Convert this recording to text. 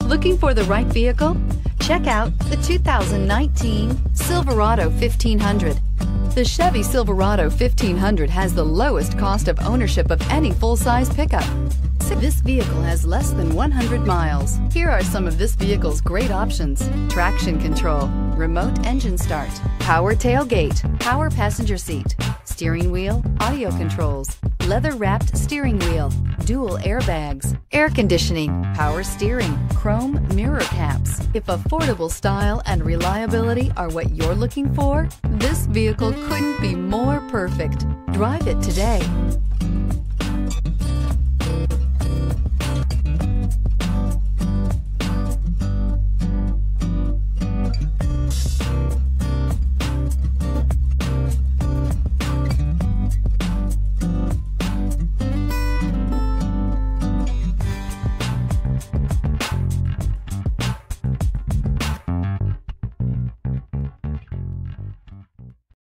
Looking for the right vehicle? Check out the 2019 Silverado 1500. The Chevy Silverado 1500 has the lowest cost of ownership of any full-size pickup. This vehicle has less than 100 miles. Here are some of this vehicle's great options: traction control, remote engine start, power tailgate, power passenger seat, steering wheel audio controls, leather-wrapped steering wheel, dual airbags, air conditioning, power steering, chrome mirror caps. If affordable style and reliability are what you're looking for, this vehicle couldn't be more perfect. Drive it today.